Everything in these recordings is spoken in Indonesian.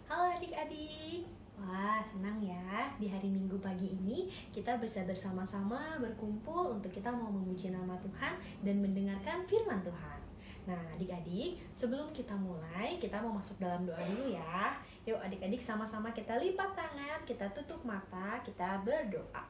Halo adik-adik. Wah, senang ya di hari Minggu pagi ini kita bisa bersama-sama berkumpul untuk kita mau memuji nama Tuhan dan mendengarkan firman Tuhan. Nah, adik-adik, sebelum kita mulai, kita mau masuk dalam doa dulu ya. Yuk adik-adik sama-sama kita lipat tangan, kita tutup mata, kita berdoa.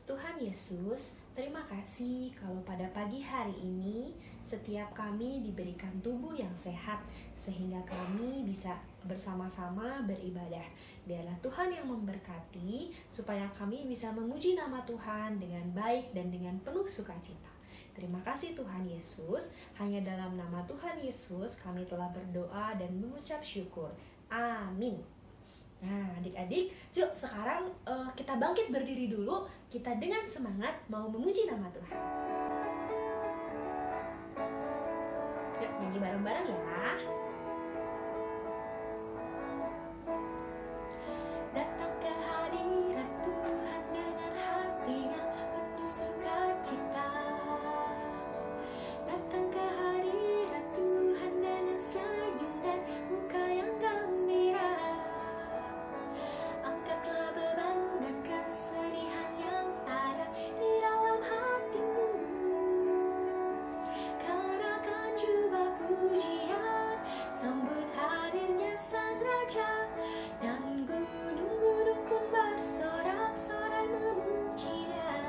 Tuhan Yesus, terima kasih kalau pada pagi hari ini setiap kami diberikan tubuh yang sehat sehingga kami bisa bersama-sama beribadah. Biarlah Tuhan yang memberkati supaya kami bisa memuji nama Tuhan dengan baik dan dengan penuh sukacita. Terima kasih Tuhan Yesus, hanya dalam nama Tuhan Yesus kami telah berdoa dan mengucap syukur. Amin. Nah, adik-adik, yuk sekarang kita bangkit berdiri dulu. Kita dengan semangat mau memuji nama Tuhan. Yuk nyanyi bareng-bareng ya. Datang ke hadirat Tuhan dengan hati yang penuh sukacita. Datang ke hadirat Tuhan dengan senyum dan muka yang gembira. Angkatlah beban dan kesedihan yang ada di dalam hatimu. Kerahkan jubah pujian, sambut hadirnya Sang Raja. Dan gunung-gunung pun bersorak-sorai memuji Dia.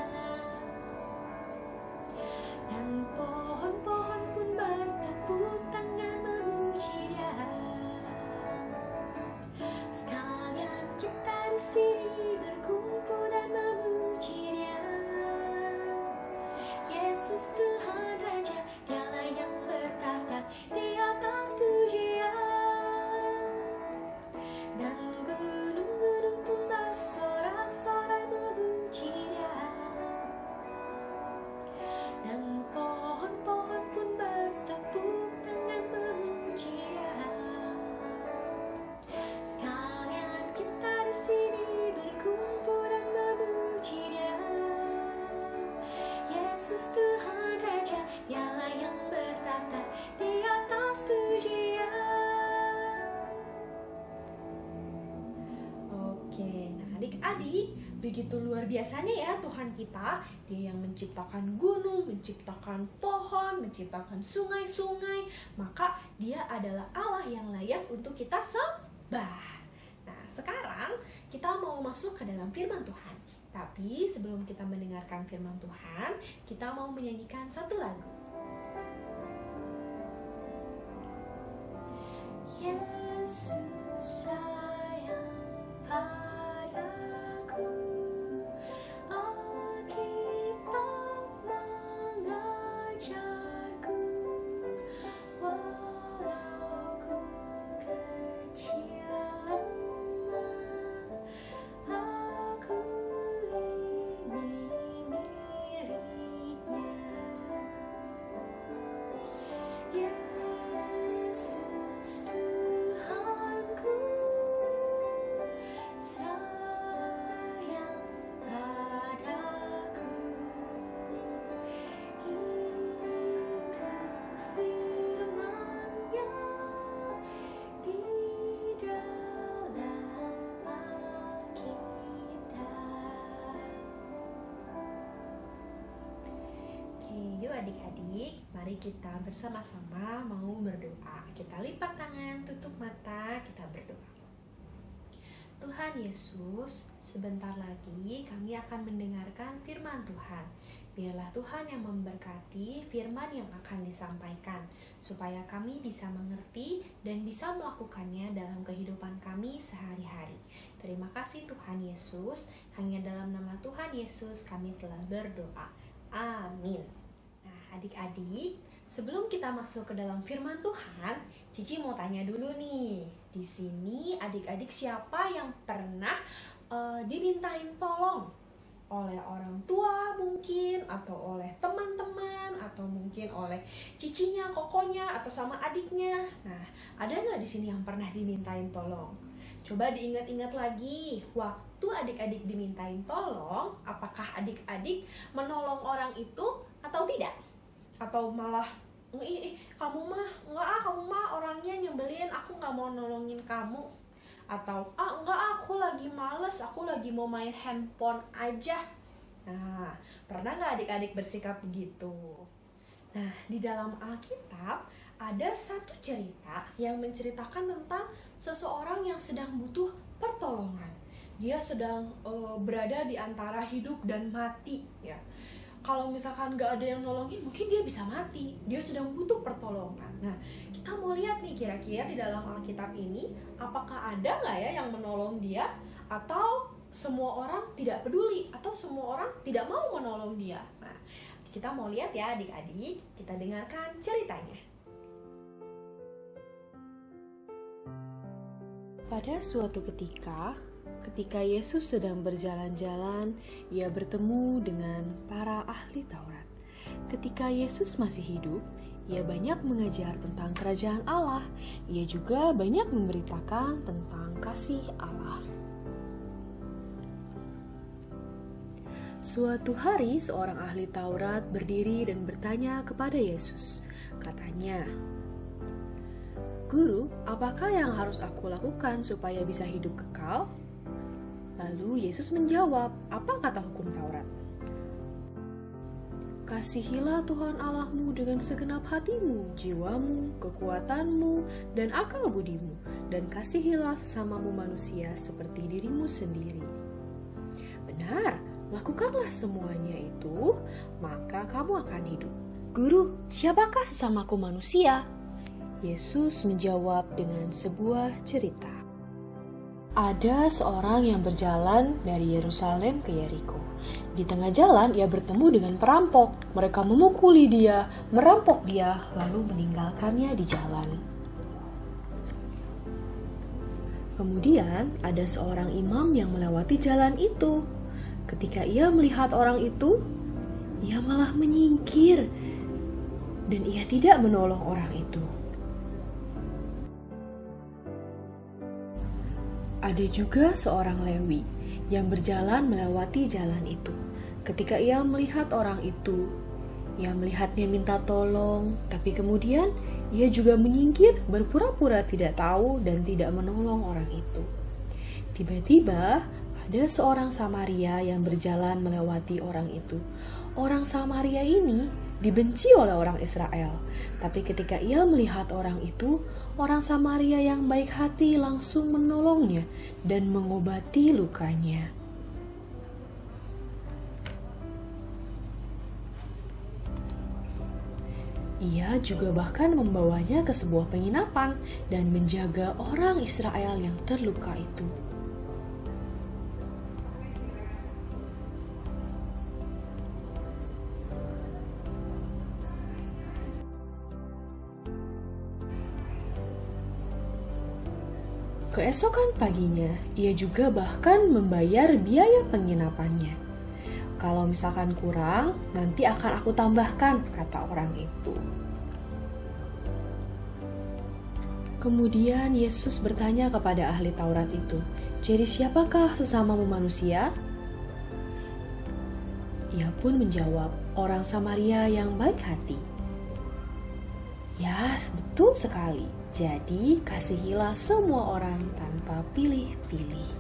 Dan pohon-pohon pun bertepuk tangan memuji Dia. Sekalian kita di sini berkumpul dan memuji Dia. Yesus Tuhan Raja, Dialah yang bertahta di atas pujian. Dan gunung-gunung pun bersorak-sorai memuji Dia. Dan pohon-pohon pun bertepuk tangan memuji Dia. Sekalian kita di sini berkumpul dan memuji Dia. Yesus Tuhan Raja, Dialah yang bertahta di atas pujian. Oke, nah adik-adik, begitu luar biasanya ya Tuhan kita. Dia yang menciptakan gunung, menciptakan pohon, menciptakan sungai-sungai. Maka Dia adalah Allah yang layak untuk kita sembah. Nah, sekarang kita mau masuk ke dalam firman Tuhan. Tapi sebelum kita mendengarkan firman Tuhan, kita mau menyanyikan satu lagu. Yesus sayang padaku, Alkitab mengajarku, walau ku kecil lemah, aku ini miliknya. Yesus Tuhanku, sayang padaku. Itu firman-Nya di dalam Alkitab. Oke, yuk adik-adik, mari kita bersama-sama mau berdoa. Kita lipat tangan, tutup mata, kita berdoa. Tuhan Yesus, sebentar lagi kami akan mendengarkan firman Tuhan. Biarlah Tuhan yang memberkati firman yang akan disampaikan, supaya kami bisa mengerti dan bisa melakukannya dalam kehidupan kami sehari-hari. Terima kasih Tuhan Yesus, hanya dalam nama Tuhan Yesus kami telah berdoa. Amin. Nah, adik-adik, sebelum kita masuk ke dalam firman Tuhan, Cici mau tanya dulu nih. Di sini adik-adik siapa yang pernah dimintain tolong oleh orang tua mungkin, atau oleh teman-teman, atau mungkin oleh cicinya, kokonya, atau sama adiknya? Nah, ada nggak di sini yang pernah dimintain tolong? Coba diingat-ingat lagi, waktu adik-adik dimintain tolong, apakah adik-adik menolong orang itu atau tidak? Atau malah kamu mah enggak, kamu mah orangnya nyebelin, aku gak mau nolongin kamu. Atau, enggak, aku lagi males, aku lagi mau main handphone aja. Nah, pernah gak adik-adik bersikap begitu? Nah, di dalam Alkitab ada satu cerita yang menceritakan tentang seseorang yang sedang butuh pertolongan. Dia sedang berada di antara hidup dan mati, ya. Kalau misalkan gak ada yang nolongin, mungkin dia bisa mati. Dia sedang butuh pertolongan. Nah, kita mau lihat nih kira-kira di dalam Alkitab ini, apakah ada gak ya yang menolong dia? Atau semua orang tidak peduli? Atau semua orang tidak mau menolong dia? Nah, kita mau lihat ya adik-adik, kita dengarkan ceritanya. Pada suatu ketika Yesus sedang berjalan-jalan, ia bertemu dengan para ahli Taurat. Ketika Yesus masih hidup, ia banyak mengajar tentang kerajaan Allah. Ia juga banyak memberitakan tentang kasih Allah. Suatu hari, seorang ahli Taurat berdiri dan bertanya kepada Yesus. Katanya, "Guru, apakah yang harus aku lakukan supaya bisa hidup kekal?" Lalu Yesus menjawab, "Apa kata hukum Taurat? Kasihilah Tuhan Allahmu dengan segenap hatimu, jiwamu, kekuatanmu, dan akal budimu, dan kasihilah sesamamu manusia seperti dirimu sendiri." Benar, lakukanlah semuanya itu, maka kamu akan hidup. "Guru, siapakah sesamaku manusia?" Yesus menjawab dengan sebuah cerita. Ada seorang yang berjalan dari Yerusalem ke Yeriko. Di tengah jalan ia bertemu dengan perampok. Mereka memukuli dia, merampok dia, lalu meninggalkannya di jalan. Kemudian ada seorang imam yang melewati jalan itu. Ketika ia melihat orang itu, ia malah menyingkir dan ia tidak menolong orang itu. Ada juga seorang Lewi yang berjalan melewati jalan itu. Ketika ia melihat orang itu, ia melihatnya minta tolong, tapi kemudian ia juga menyingkir, berpura-pura tidak tahu dan tidak menolong orang itu. Tiba-tiba ada seorang Samaria yang berjalan melewati orang itu. Orang Samaria ini dibenci oleh orang Israel. Tapi ketika ia melihat orang itu, orang Samaria yang baik hati langsung menolongnya dan mengobati lukanya. Ia juga bahkan membawanya ke sebuah penginapan dan menjaga orang Israel yang terluka itu. Keesokan paginya, ia juga bahkan membayar biaya penginapannya. "Kalau misalkan kurang, nanti akan aku tambahkan," kata orang itu. Kemudian Yesus bertanya kepada ahli Taurat itu, "Jadi siapakah sesamamu manusia?" Ia pun menjawab, "Orang Samaria yang baik hati." Ya, betul sekali. Jadi, kasihilah semua orang tanpa pilih-pilih.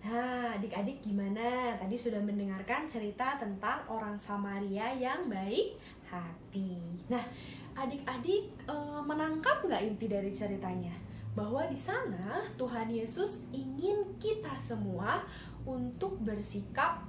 Nah, adik-adik gimana? Tadi sudah mendengarkan cerita tentang orang Samaria yang baik hati. Nah, adik-adik menangkap nggak inti dari ceritanya? Bahwa di sana Tuhan Yesus ingin kita semua untuk bersikap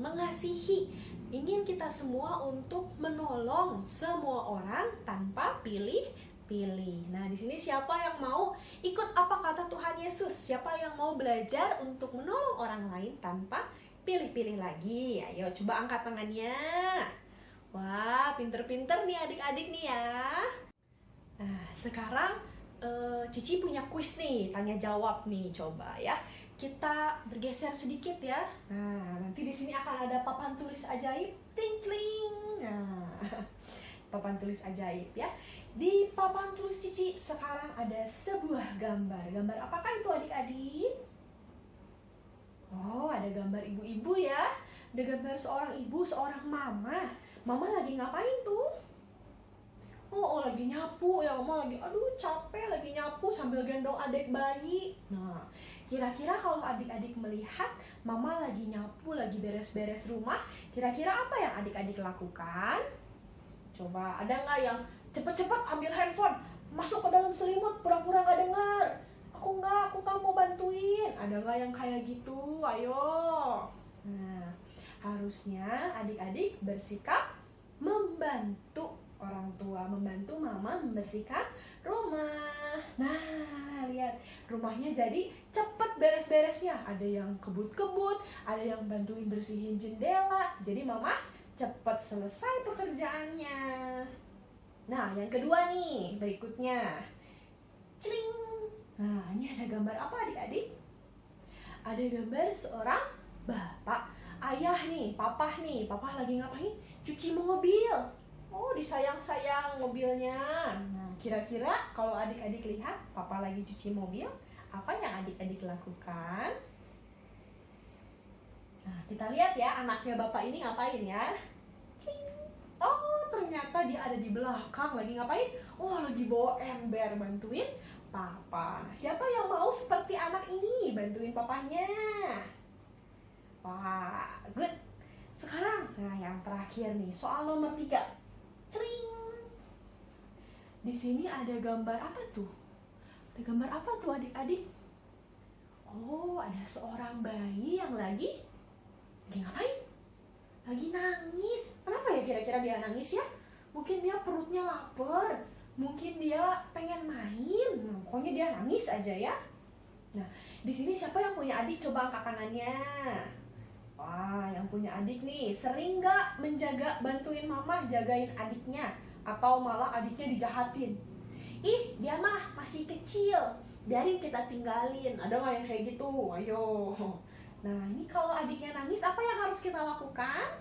mengasihi, ingin kita semua untuk menolong semua orang tanpa pilih-pilih. Nah, di sini siapa yang mau ikut apa kata Tuhan Yesus? Siapa yang mau belajar untuk menolong orang lain tanpa pilih-pilih lagi? Ayo coba angkat tangannya. Wah, pinter-pinter nih adik-adik nih ya. Nah, sekarang Cici punya kuis nih, tanya jawab nih, coba ya. Kita bergeser sedikit ya. Nah, nanti di sini akan ada papan tulis ajaib, ting ting. Nah, papan tulis ajaib ya. Di papan tulis Cici sekarang ada sebuah gambar. Gambar apakah itu adik-adik? Oh, ada gambar ibu-ibu ya. Ada gambar seorang ibu, seorang mama. Mama lagi ngapain tuh? Oh, lagi nyapu ya, Mama lagi aduh capek lagi nyapu sambil gendong adik bayi. Nah, kira-kira kalau adik-adik melihat Mama lagi nyapu, lagi beres-beres rumah, kira-kira apa yang adik-adik lakukan? Coba, ada nggak yang cepet-cepet ambil handphone, masuk ke dalam selimut, pura-pura nggak dengar? Aku kan mau bantuin. Ada nggak yang kayak gitu? Ayo. Nah, harusnya adik-adik bersikap membantu orang tua, membantu mama membersihkan rumah. Nah, lihat rumahnya jadi cepet beres-beresnya. Ada yang kebut-kebut, ada yang bantuin bersihin jendela. Jadi mama cepet selesai pekerjaannya. Nah, yang kedua nih, berikutnya. Cling. Nah, ini ada gambar apa adik-adik? Ada gambar seorang bapak, ayah nih, papa lagi ngapain? Cuci mobil. Oh, disayang-sayang mobilnya. Nah, kira-kira kalau adik-adik lihat papa lagi cuci mobil, apa yang adik-adik lakukan? Nah, kita lihat ya anaknya bapak ini ngapain ya. Cing. Oh, ternyata dia ada di belakang lagi ngapain? Oh, lagi bawa ember bantuin papa. Nah, siapa yang mau seperti anak ini bantuin papanya? Wah, good. Sekarang, nah yang terakhir nih, soal nomor 3. Cering. Di sini ada gambar apa tuh? Ada gambar apa tuh adik-adik? Oh, ada seorang bayi yang lagi ngapain? Lagi nangis. Kenapa ya kira-kira dia nangis ya? Mungkin dia perutnya lapar, mungkin dia pengen main. Nah, pokoknya dia nangis aja ya. Nah, di sini siapa yang punya adik? Coba angkat tangannya. Wah, yang punya adik nih, sering nggak menjaga, bantuin mama jagain adiknya? Atau malah adiknya dijahatin? Ih, dia mah masih kecil, biarin kita tinggalin. Ada nggak yang kayak gitu? Ayo. Nah, ini kalau adiknya nangis, apa yang harus kita lakukan?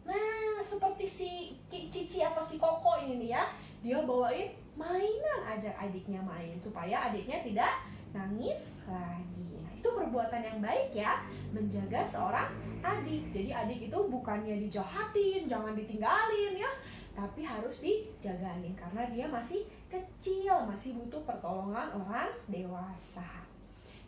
Nah, seperti si Cici apa si Koko ini nih ya, dia bawain mainan, ajak adiknya main supaya adiknya tidak nangis lagi. Nah, itu perbuatan yang baik ya, menjaga seorang adik. Jadi adik itu bukannya dijahatin, jangan ditinggalin ya, tapi harus dijagain karena dia masih kecil, masih butuh pertolongan orang dewasa.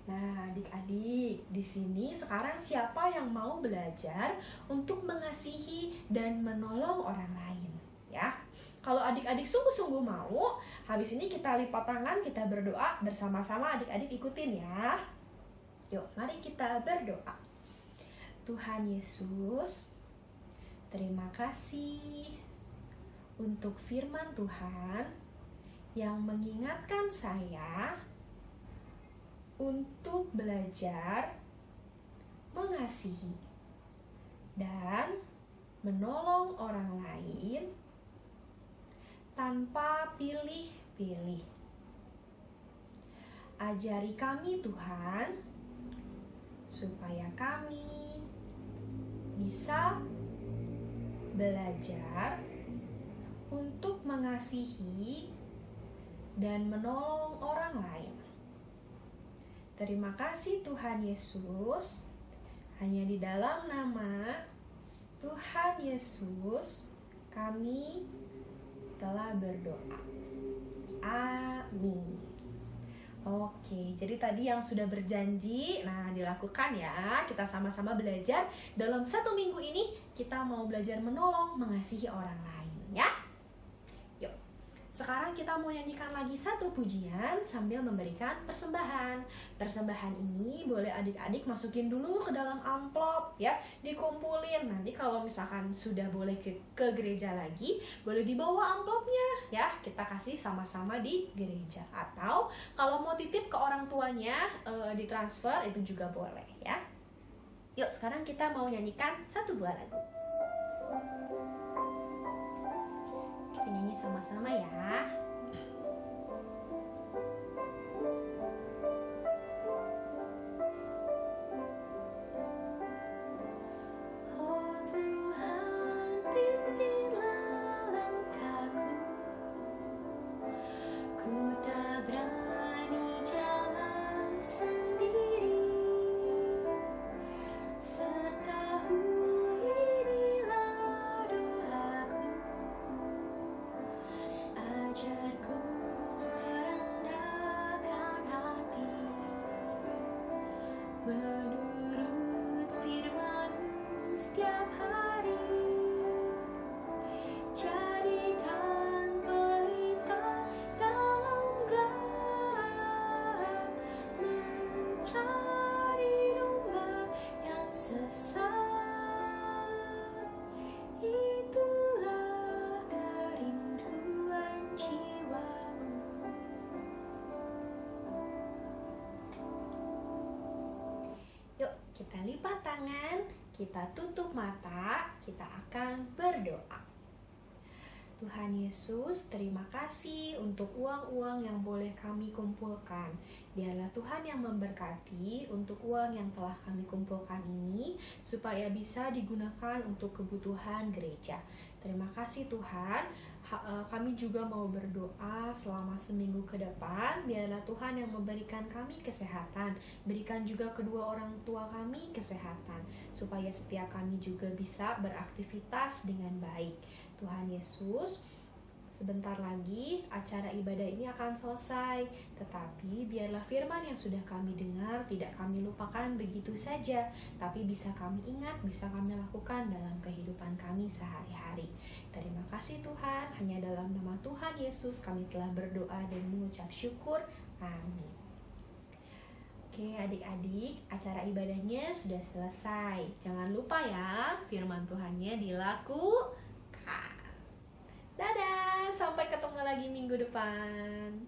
Nah, adik-adik, di sini sekarang siapa yang mau belajar untuk mengasihi dan menolong orang lain, ya? Kalau adik-adik sungguh-sungguh mau, habis ini kita lipat tangan, kita berdoa bersama-sama, adik-adik ikutin ya. Yuk, mari kita berdoa. Tuhan Yesus, terima kasih untuk firman Tuhan yang mengingatkan saya untuk belajar mengasihi dan menolong orang lain tanpa pilih-pilih. Ajari kami Tuhan, supaya kami bisa belajar untuk mengasihi dan menolong orang lain. Terima kasih Tuhan Yesus, hanya di dalam nama Tuhan Yesus kami telah berdoa. Amin. Oke, jadi tadi yang sudah berjanji, nah dilakukan ya. Kita sama-sama belajar dalam 1 minggu ini, kita mau belajar menolong, mengasihi orang lain ya. Yuk, sekarang kita mau nyanyikan lagi 1 pujian sambil memberikan persembahan. Persembahan ini boleh adik-adik masukin dulu ke dalam amplop ya, dikumpulin. Nanti kalau misalkan sudah boleh ke gereja lagi, boleh dibawa amplopnya ya, kita kasih sama-sama di gereja. Atau kalau mau titip ke orang tuanya, ditransfer, itu juga boleh ya. Yuk, sekarang kita mau nyanyikan 1 buah lagu. Kita nyanyi sama-sama ya. Serta hunilah tangan, kita tutup mata, kita akan berdoa. Tuhan Yesus, terima kasih untuk uang-uang yang boleh kami kumpulkan. Biarlah Tuhan yang memberkati untuk uang yang telah kami kumpulkan ini, supaya bisa digunakan untuk kebutuhan gereja. Terima kasih Tuhan. Kami juga mau berdoa selama seminggu ke depan. Biarlah Tuhan yang memberikan kami kesehatan. Berikan juga kedua orang tua kami kesehatan, supaya setiap kami juga bisa beraktivitas dengan baik. Tuhan Yesus, sebentar lagi acara ibadah ini akan selesai, tetapi biarlah firman yang sudah kami dengar tidak kami lupakan begitu saja, tapi bisa kami ingat, bisa kami lakukan dalam kehidupan kami sehari-hari. Terima kasih Tuhan, hanya dalam nama Tuhan Yesus kami telah berdoa dan mengucap syukur. Amin. Oke adik-adik, acara ibadahnya sudah selesai. Jangan lupa ya, firman Tuhannya dilakukan. Dadah, sampai ketemu lagi minggu depan.